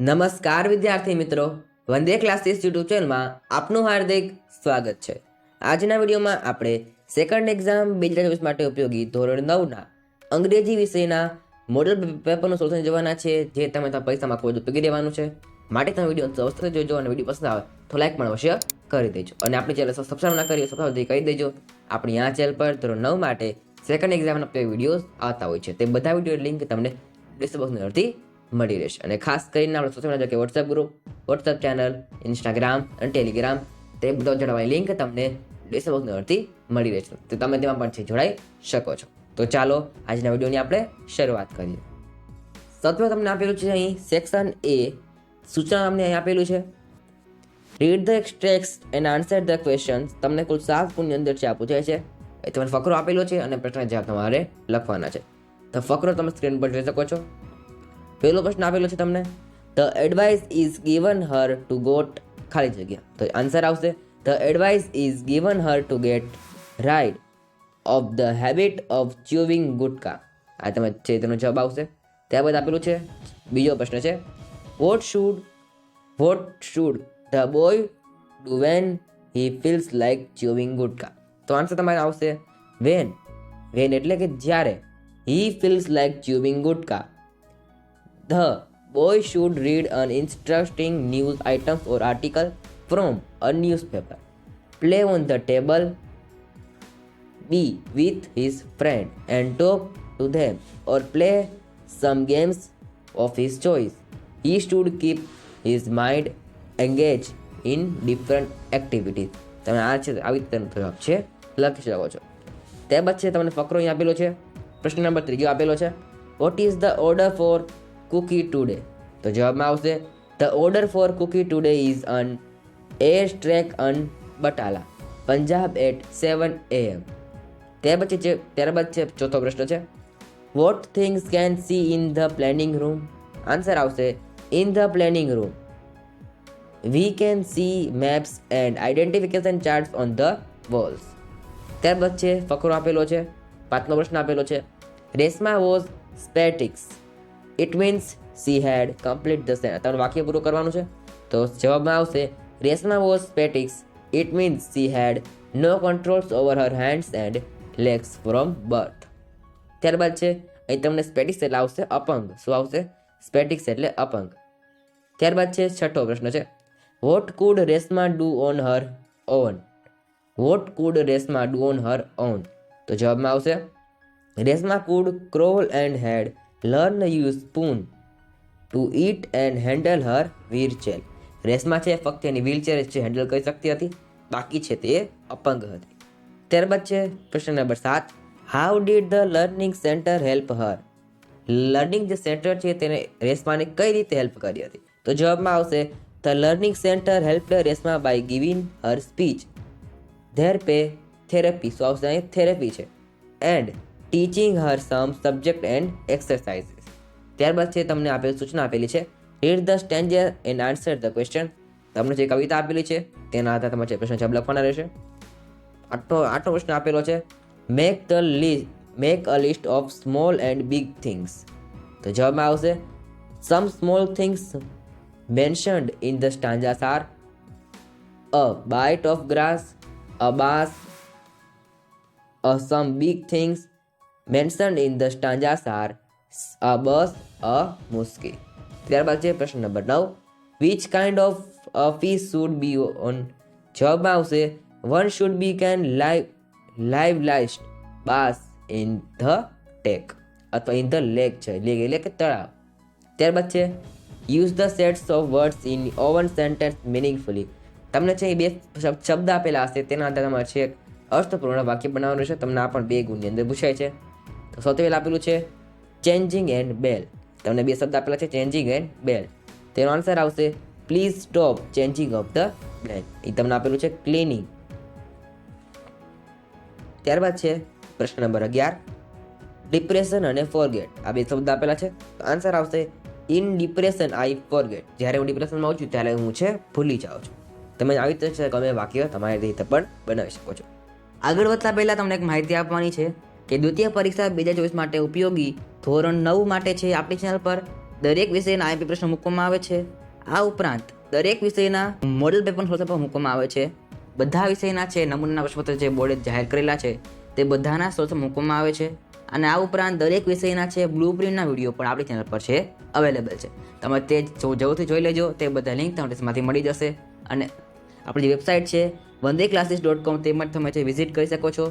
નમસ્કાર વિદ્યાર્થી મિત્રો, વંદે ક્લાસીસ યુટ્યુબ ચેનલમાં આપનું હાર્દિક સ્વાગત છે. આજના વિડીયોમાં આપણે સેકન્ડ એક્ઝામ 2024 માટે ઉપયોગી ધોરણ 9ના અંગ્રેજી વિષયના મોડલ પેપરનું સોલ્યુશન જોવાના છે, જે તમે તમારા પરીક્ષામાં ખૂબ જ ઉપયોગી રહેવાનું છે. માટે તમે વિડીયો અવશ્ય જોજો અને વિડીયો પસંદ આવે તો લાઈક પણ અવશ્ય કરી દેજો અને આપણી ચેનલ સબસ્ક્રાઇબ ના કરી સબસ્ક્રાઇબ કરી દેજો. આપણી આ ચેનલ પર ધોરણ 9 માટે સેકન્ડ એક્ઝામના વિડીયોઝ આવતા હોય છે. તે બધા વિડીયો લિંક તમને ડિસ્ક્રિપ્શન પરથી મળી રહેશે. અને ખાસ કરીને આપણે સોશિયલ મીડિયા કે WhatsApp group, WhatsApp channel, Instagram અને ટેલિગ્રામ તે બધા જોડવાની લિંક તમને ડિસ્ક્રિપ્શન પરથી મળી રહેશે, તો તમે તેમાં પણ જોડાઈ શકો છો. તો ચાલો આજના વિડીયોની આપણે શરૂઆત કરીએ. સૌથી તમને આપેલું છે અહીં સેક્શન એ સૂચના અમને અહીં આપેલું છે. Read the text and answer the questions. તમને કુલ 7 ગુણની અંદર છે આ પૂછાય છે. એ તમને ફકરો આપેલો છે અને પ્રશ્ન જવાબ તમારે લખવાના છે. તો ફકરો તમે સ્ક્રીન પર જોઈ શકો છો. પહેલો પ્રશ્ન આપેલો છે તમને, the advice is given her to got ખાલી જગ્યા. તો આન્સર આવશે the advice is given her to get rid of the habit of chewing gutka. આ તમે છે તેનો જવાબ આવશે. ત્યારબાદ આપેલું છે બીજો પ્રશ્ન છે, what should the boy do when he feels like chewing gutka. તો આન્સર તમારે આવશે વેન એટલે કે જ્યારે, he feels like chewing gutka. The boy should read an interesting news items or article from a newspaper. Play on the table. Be with his friend and talk to them or play some games of his choice. He should keep his mind engaged in different activities. તમે આ છે આવી રીતે જવાબ છે લખી શકો છો. ત્યારબાદ છે તમને ફકરો અહીં આપેલો છે. પ્રશ્ન નંબર 3 આપેલો છે, what is the order for cookie today. તો જવાબમાં આવશે the order for cookie today is an air strike on Batala Punjab at 7 AM. ત્યારબાદ છે ચોથો પ્રશ્ન છે, what things can see in the planning room. Answer આવશે in the planning room we can see maps and identification charts on the walls. ત્યારબાદ છે ફકરો આપેલો છે. પાંચમો પ્રશ્ન આપેલો છે, Reshma was spastics. It means she had complete the sentence. તમને વાક્ય પૂરું કરવાનું છે. તો જવાબમાં આવશે Reshma was spastics. It means she had no controls over her hands and legs from birth. ત્યારબાદ છે અહીં તમને સ્પેટિક્સ એટલે આવશે અપંગ. શું આવશે? સ્પેટિક્સ એટલે અપંગ. ત્યારબાદ છે છઠ્ઠો પ્રશ્ન છે, what could Reshma do on her own. What could Reshma do on her own. તો જવાબમાં આવશે Reshma could crawl and had learn use spoon to eat and handle her wheelchair. Reshma છે ફક્ત એની વ્હીલચેર છે હેન્ડલ કરી શકતી હતી, બાકી છે તે અપંગ હતી. ત્યારબાદ છે પ્રશ્ન number 7, how did the learning centre help her. Learning જે સેન્ટર છે તેને રેશમાને કઈ રીતે હેલ્પ કરી હતી. તો જવાબમાં આવશે the learning centre help Reshma by giving her speech there pay therapy. શું આવશે? અહીં થેરેપી છે. And teaching her some subject and exercises. ત્યારબાદ છે તમને સૂચના આપેલી છે, read the stanza and answer the question. તમને જે કવિતા આપેલી છે તેના આધારે તમારે પ્રશ્ન જવાબ લખવાના રહેશે. આઠમો પ્રશ્ન આપેલો છે, make a list of small and big things. તો જવાબમાં આવશે some small things mentioned in the stanzas are a bite of grass, a bus, some big things mentioned in the stanzas are a bus, a musky. ત્યારબાદ છે પ્રશ્ન number 9, which kind of a fish should be on. જવાબમાં આવશે one should be can live last bass in the tank અથવા in the lake છે એટલે કે તળાવ. ત્યારબાદ છે use the sets of words in open sentence meaningfully. તમને છે બે શબ્દ આપેલા હશે તેના આધારે તમારે છે અર્થપૂર્ણ વાક્ય બનાવવાનું છે. તમને આ પણ 2 ગુણની અંદર પૂછાય છે. તો સૌથી પહેલા આપેલું છે ચેન્જિંગ એન્ડ બેલ. તમને 2 શબ્દ આપેલા છે ચેન્જિંગ એન્ડ બેલ. તેનો આન્સર આવશે please stop changing of the bell. એ તમને આપેલું છે ક્લીનિંગ. ત્યારબાદ છે પ્રશ્ન નંબર 11, ડિપ્રેશન અને ફોરગેટ. આ 2 શબ્દ આપેલા છે. તો આન્સર આવશે ઇન ડિપ્રેશન આઈ ફોરગેટ. જ્યારે હું ડિપ્રેશનમાં આવું છું ત્યારે હું છે ભૂલી જાઉં છું. તમે આવી રીતે ગમે વાક્ય તમારી રીતે પણ બનાવી શકો છો. આગળ વધતા પહેલાં તમને એક માહિતી આપવાની છે કે દ્વિતીય પરીક્ષા 2024 માટે ઉપયોગી ધોરણ 9 માટે છે આપણી ચેનલ પર દરેક વિષયના આઈએમપી પ્રશ્નો મૂકવામાં આવે છે. આ ઉપરાંત દરેક વિષયના મોડેલ પેપર સોલ્યુશન પણ મૂકવામાં આવે છે. બધા વિષયના છે નમૂનાના પ્રશ્નપત્ર જે બોર્ડે જાહેર કરેલા છે તે બધાના સોલ્યુશન મૂકવામાં આવે છે. અને આ ઉપરાંત દરેક વિષયના છે બ્લુ પ્રિન્ટના વિડીયો પણ આપણી ચેનલ પર છે અવેલેબલ છે. તમે તે જરૂરથી જોઈ લેજો. તે બધા લિંક તમને ડિસ્ક્રિપ્શનમાંથી મળી જશે. અને આપણી જે વેબસાઇટ છે vandeclasses.com તેમાં તમે છે વિઝિટ કરી શકો છો.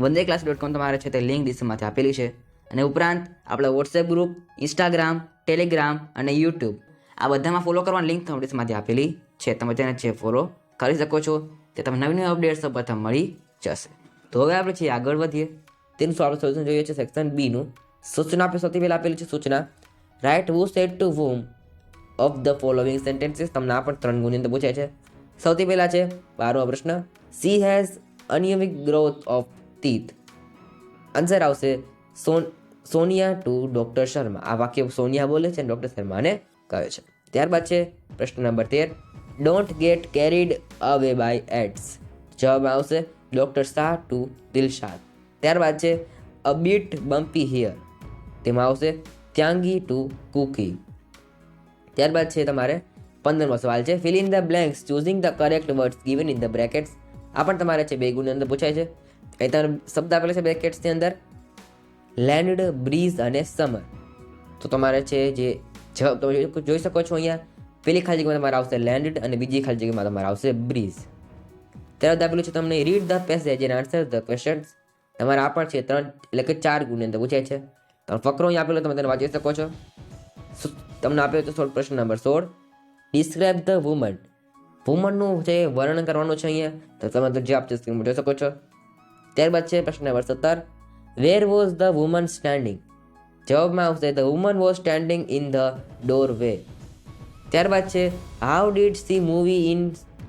vandeclasses.com તમારે છે તે લિંક ડિસ્ક્રિપ્શનમાંથી આપેલી છે. અને ઉપરાંત આપણા વોટ્સએપ ગ્રુપ, ઇન્સ્ટાગ્રામ, ટેલિગ્રામ અને યુટ્યુબ આ બધામાં ફોલો કરવાની લિંક તમને ડિસ્ક્રિપ્શનમાંથી આપેલી છે. તમે તેને છે ફોલો કરી શકો છો. તે તમને નવી નવી અપડેટ્સ પ્રથમ મળી જશે. તો હવે આપણે છે આગળ વધીએ. તેનું આપણે સોલ્યુશન જોઈએ છે સેક્શન બીનું. સૂચના આપણે સૌથી પહેલાં આપેલી છે સૂચના. Write who said to whom of the following sentences. તમને આ પણ 3 ગુણની અંદર પૂછાય છે. સૌથી પહેલાં છે 12મો પ્રશ્ન. સી હેઝ અનિયમિત ગ્રોથ ઓફ ટીથ. આન્સર આવશે સોનિયા ટુ ડોક્ટર શર્મા. આ વાક્ય સોનિયા બોલે છે અને ડોક્ટર શર્માને કહે છે. ત્યારબાદ છે પ્રશ્ન નંબર 13. ડોન્ટ ગેટ કેરીડ અવે બાય એડ્સ. જવાબ આવશે ડોક્ટર શાહ ટુ દિલશાદ. ત્યારબાદ છે અ બીટ બમ્પી હિયર. તેમાં આવશે ત્યાંગી ટુ કુકી. ત્યારબાદ છે તમારે 15મો સવાલ છે fill in the blanks choosing the correct words given in the brackets. આ પણ તમારે છે 2 ગુણની અંદર પૂછાય છે. અહીં તમે શબ્દ આપેલા છે બ્રેકેટ્સની અંદર લેન્ડ, બ્રીઝ અને સમર. તો તમારે છે જે જવાબ તમે જોઈ શકો છો અહીંયા પેલી ખાલી જગ્યામાં તમારે આવશે લેન્ડ અને બીજી ખાલી જગ્યામાં તમારે આવશે બ્રીઝ. ત્યારબાદ આપેલું છે તમને read the passage and answer the questions. તમારે આ પણ છે 3 એટલે કે 4 ગુણની અંદર પૂછાય છે. તમે ફકરો અહીં આપેલો તમે તેને વાંચી શકો છો. તમને આપ્યો તો પ્રશ્ન નંબર 16. Describe the woman. વુમનનું જે વર્ણન કરવાનું છે અહીંયા તો તમે તો જવાબ છે સ્ક્રીન પર જોઈ શકો છો. ત્યારબાદ છે પ્રશ્ન number 17. Where was the woman standing. જવાબમાં આવશે the woman was standing in the door way. ત્યારબાદ છે how did she movie in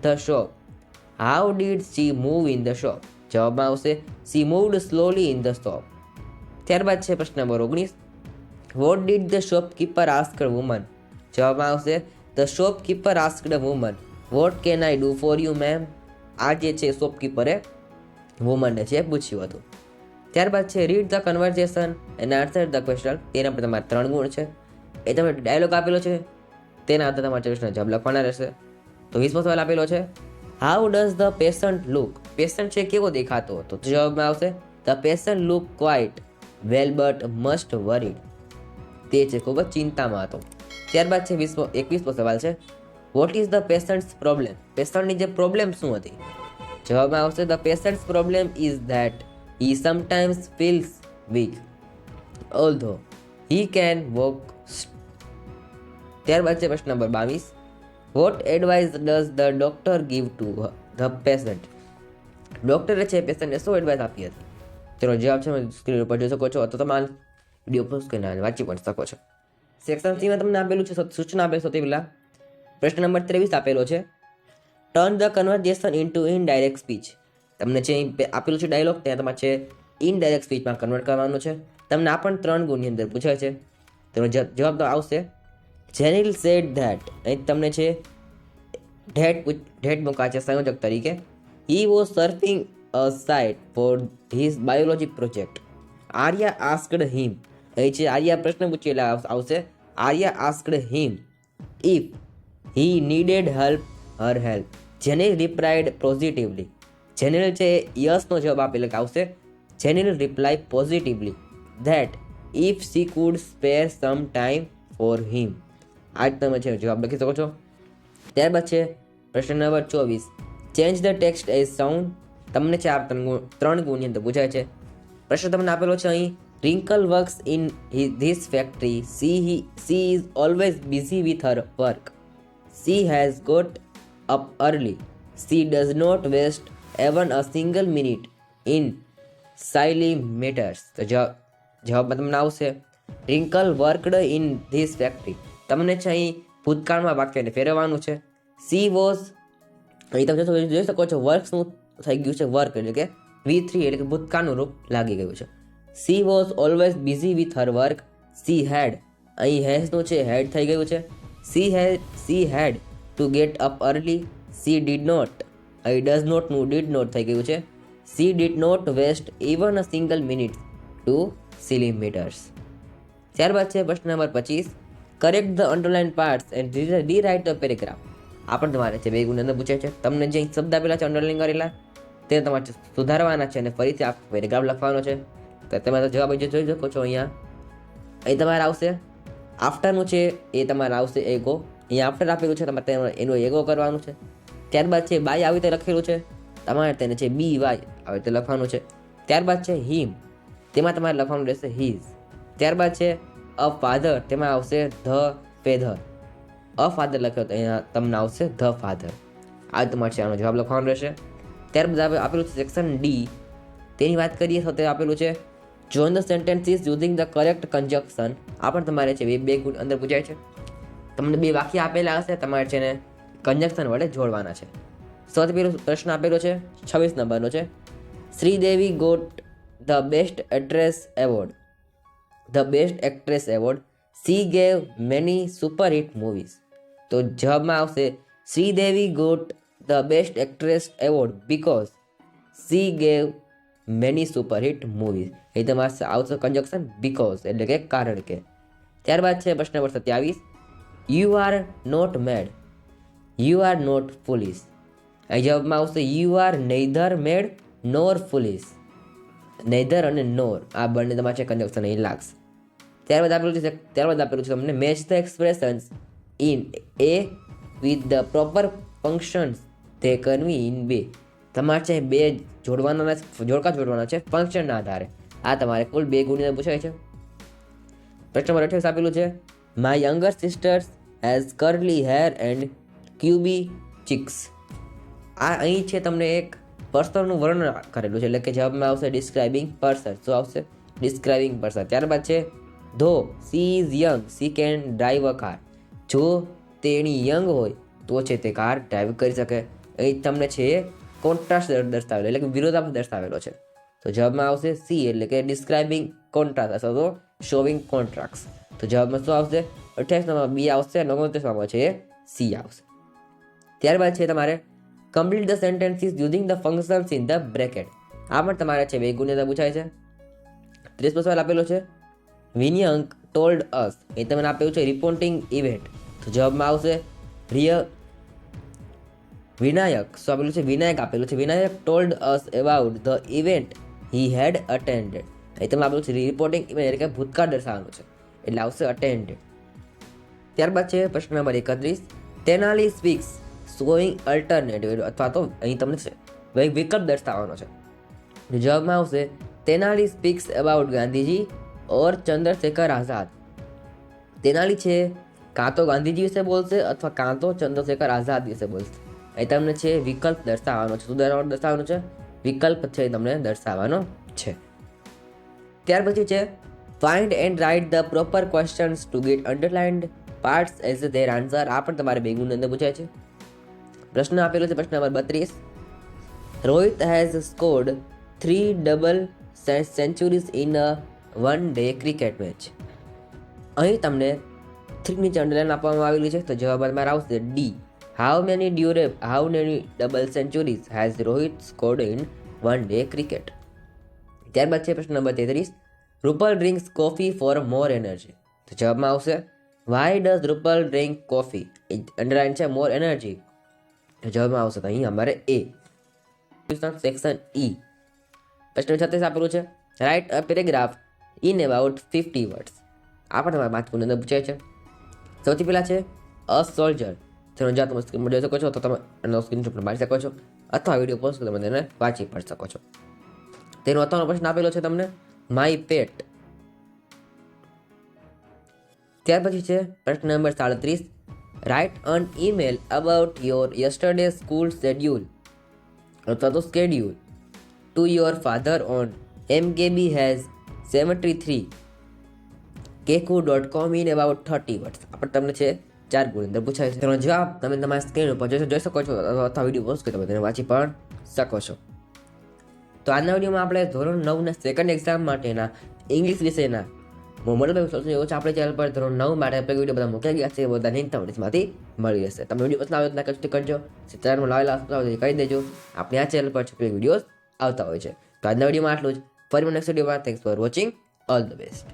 the shop. How did she move in the shop. જવાબમાં આવશે C moved slowly in the shop. ત્યારબાદ છે પ્રશ્ન number 19. What did the shopkeeper asked woman. જવાબમાં આવશે the shopkeeper asked woman what can I do for you ma'am. આ જે છે શોપકીપરે વુમનને છે પૂછ્યું હતું. ત્યારબાદ છે read the conversation and answer the question. તેના પર તમારે 3 ગુણ છે. એ તમે ડાયલોગ આપેલો છે તેના આધારે તમારે પ્રશ્ન જવાબ લખવાના રહેશે. તો 20મો સવાલ આપેલો છે how does the patient look. Patient છે કેવો દેખાતો. તો જવાબમાં આવશે the patient look quite well but must worried. તે છે ખૂબ જ ચિંતામાં હતો. ત્યારબાદ છે 21મો સવાલ છે what is the patient's problem. પેશન્ટની જે પ્રોબ્લેમ શું હતી. જવાબમાં આવશે the patient's problem is that he sometimes feels weak although he can walk. ત્યારબાદ છે પ્રશ્ન number 22. What advice does the doctor give to the patient. ડોક્ટરે છે પેશન્ટને શું એડવાઇસ આપી હતી. તેનો જવાબ છે સ્ક્રીન ઉપર જોઈ શકો છો અથવા તમારે વિડીયો પોઝ કરીને વાંચી પણ શકો છો. સેક્શન સીમાં તમને આપેલું છે સૂચના આપેલ સૌથી પહેલા. પ્રશ્ન નંબર 23 આપેલો છે turn the conversation into indirect speech. તમને છે આપેલું છે ડાયલોગ ત્યાં તમારે છે ઇનડાયરેક્ટ સ્પીચમાં કન્વર્ટ કરવાનું છે. તમને આ પણ 3 ગુણની અંદર પૂછાય છે. તેનો જવાબ તો આવશે જેનિલ સેડ ધેટ. અહીં તમને છે ધેટ મૂકા છે સંયોજક તરીકે. He was surfing a site for his biology project. Arya asked him. અહીં છે આર્યા પ્રશ્ન પૂછેલા આવશે Arya asked him if he needed help her help. Jenil replied positively. Jenil છે યસનો જવાબ આપેલો આવશે Jenil reply positively that if she could spare some time for him. આ જ તમે છે જવાબ લખી શકો છો. ત્યારબાદ છે પ્રશ્ન number 24. Change the text as sound. તમને છે આ 3 ગુણની અંદર પૂછાય છે. પ્રશ્ન તમને આપેલો છે અહીં Rinkal works in this factory. She is always busy with her work. She has got up early. She does not waste even a single minute in silly matters. તો જવાબમાં તમને આવશે Rinkal worked in this factory. તમને છે અહીં ભૂતકાળમાં વાક્યને ફેરવવાનું છે. સી વોઝ અહીં તમે જોઈ શકો છો વર્ક શું થઈ ગયું છે વર્ક એટલે કે V3 એટલે કે ભૂતકાળનું રૂપ લાગી ગયું છે. She was always busy with her work. She had અહીં હેઝનું છે હેડ થઈ ગયું છે. She had to get up early. She did not અહીં ડઝ નોટનું ડીડ નોટ થઈ ગયું છે. She did not waste even a single minute to silly matters. ત્યારબાદ છે પ્રશ્ન number 25. Correct the underline parts and rewrite the paragraph. આ પણ તમારે છે 2 ગુણની અંદર પૂછાય છે. તમને જે શબ્દ આપેલા છે અંડરલાઇન કરેલા તે તમારે સુધારવાના છે અને ફરીથી આ પેરેગ્રાફ લખવાનો છે. તો તમે તો જવાબ જોઈ શકો છો. અહીં તમારે આવશે આફ્ટરનું છે એ તમારે આવશે એગો. અહીંયા આફ્ટર આપેલું છે તમારે એનું એગો કરવાનું છે. ત્યારબાદ છે બાય આવી રીતે લખેલું છે તમારે તેને છે બી વાય આવી રીતે લખવાનું છે. ત્યારબાદ છે હિમ, તેમાં તમારે લખવાનું રહેશે હિઝ. ત્યારબાદ છે અ ફાધર, તેમાં આવશે ધ ફેધર. અ ફાધર લખ્યો તો અહીંયા તમને આવશે ધ ફાધર. આ તમારે છે આનો જવાબ લખવાનો રહેશે. ત્યારબાદ આપેલું છે સેક્શન ડી, તેની વાત કરીએ તો તે આપેલું છે join the sentences using the correct conjunction. આ પણ તમારે છે 2 ગુણ અંદર પૂછાય છે. તમને 2 વાક્ય આપેલા હશે, તમારે છે ને કન્જક્શન વડે જોડવાના છે. સૌથી પહેલો પ્રશ્ન આપેલો છે 26 નંબરનો છે, Sridevi got the best actress award. The best actress award she gave many superhit movies. તો જવાબમાં આવશે Sridevi got the best actress award because she gave many superhit movies. એ તમારે આવશે કન્જક્શન બીકોઝ એટલે કે કારણ કે. ત્યારબાદ છે પ્રશ્ન number 27, you are not mad, you are not foolish. અહીં જવાબમાં આવશે you are neither mad nor foolish. Neither અને નોર આ બંને તમારે છે કન્જક્શન અહીં લાગશે. ત્યારબાદ આપેલું છે તમને match the expressions in A with the proper functions તે કરવી ઇન બે. તમારે છે 2 જોડકા જોડવાના છે ફંક્શનના આધારે. આ તમારે કુલ 2 ગુણની પૂછાય છે. પ્રશ્ન નંબર 28 આપેલું છે, my younger sisters has curly hair and chubby cheeks. આ અહીં છે તમને એક પર્સનનું વર્ણન કરેલું છે એટલે કે જવાબમાં આવશે ડિસ્ક્રાઇબિંગ પર્સન. શું આવશે? Describing person. ત્યારબાદ છે ધો she is young C can drive a car. જો તેણી યંગ હોય તો છે તે કાર ડ્રાઈવ કરી શકે. અહીં તમને છે કોન્ટ્રાસ્ટ દર્શાવેલો એટલે કે વિરોધાભાસ દર્શાવેલો છે. તો જવાબમાં આવશે સી એટલે કે ડિસ્ક્રાઇબિંગ કોન્ટ્રાસ્ટ અથવા તો શોવિંગ કોન્ટ્રાસ્ટ. તો જવાબમાં શું આવશે? 28 નંબર બી આવશે, 29 નંબર છે એ સી આવશે. ત્યારબાદ છે તમારે complete the sentences using the functions in the bracket. આ પણ તમારે છે 2 ગુણની અંદર પૂછાય છે. 30 સવાલ આપેલો છે, વિનયંક ટોલ્ડ અસ. એ તમને આપેલું છે રિપોર્ટિંગ ઇવેન્ટ. તો જવાબમાં આવશે વિનાયક. શું આપેલું છે? વિનાયક આપેલું છે. Vinayak told us about the event he had attended. અહીં તમને આપેલું છે રિપોર્ટિંગ ઇવેન્ટ એટલે કે ભૂતકાળ દર્શાવવાનું છે એટલે આવશે અટેન્ડેડ. ત્યારબાદ છે પ્રશ્ન number 31, Tenali speaks showing alternative અથવા તો અહીં તમને છે વિકલ્પ દર્શાવવાનો છે. જવાબમાં આવશે તેનાલી સ્પીક્સ અબાઉટ ગાંધીજી ઓર ચંદ્રશેખર આઝાદ. તેનાલી છે કાં તો ગાંધીજી વિશે બોલશે અથવા કાં તો ચંદ્રશેખર આઝાદ વિશે બોલશે. અહીં તમને છે વિકલ્પ દર્શાવવાનો છે. શું દર્શાવવાનું છે? વિકલ્પ છે તમને દર્શાવવાનો છે. ત્યાર પછી છે find and write the proper questions to get underlined parts as their answer. આ પણ તમારે 2 ગુણની અંદર પૂછાય છે. પ્રશ્ન આપેલો છે પ્રશ્ન number 32, Rohit has scored 3 double sanctuaries in a one day cricket match. અહીં તમને 3 નીચે અંડરલાઇન આપવામાં આવેલી છે. તો જવાબ તમારે આવશે D. How many double sanctuaries has Rohit scored in one day cricket. ત્યારબાદ છે પ્રશ્ન number 33, Rupal drinks coffee for more energy. તો જવાબમાં આવશે why does Rupal drink coffee. Underline છે મોર એનર્જી. તો જવાબમાં આવશે તો અહીં અમારે એ. સેક્શન ઈ પ્રશ્ન 36 આપેલું છે, write a paragraph in about 50 words. આ પણ તમારે 5 ગુણની અંદર પૂછાય છે. સૌથી પહેલાં છે અ સોલ્જર. જેનો જવાબ તમે સ્ક્રીન પર જોઈ શકો છો તો તમે એનો સ્ક્રીનશોટ પણ મારી શકો છો અથવા વિડીયો પોઝ કરી તમે તેને વાંચી પણ શકો છો. તેનો અથવાનો પ્રશ્ન આપેલો છે તમને માય પેટ. ત્યાર પછી છે પ્રશ્ન number 37, write an email about your yesterday school schedule અથવા તો schedule to your father on mkbhaz73 keku.com in about 30 words. આ પણ તમને છે 4 ગુણ અંદર પૂછાય છે. તેનો જવાબ તમે તમારી સ્ક્રીન ઉપર જોઈ શકો છો અથવા વિડીયો પોઝ કરી તમે તેને વાંચી પણ શકો છો. તો આજના વિડીયોમાં આપણે ધોરણ 9 ના સેકન્ડ એક્ઝામ માટેના ઇંગ્લિશ વિષયના મોડલ પેપર સોલ્યુશન એવો છે આપણે ચેનલ પર ધોરણ 9 માટે આપણે વિડીયો બધા મૂકી ગયા છે. બધા લિંક તમને માંથી મળી જશે. તમે વિડીયો પસંદ આવે તો લાઈક કરજો, ચેનલમાં લાવેલા કરી દેજો. આપણે આ ચેનલ પર વિડીયોઝ આવતા હોય છે. તો આજના વિડીયોમાં આટલું જ. ફરી નેક્સ્ટ વિડીયોમાં. Thanks for watching. All the best.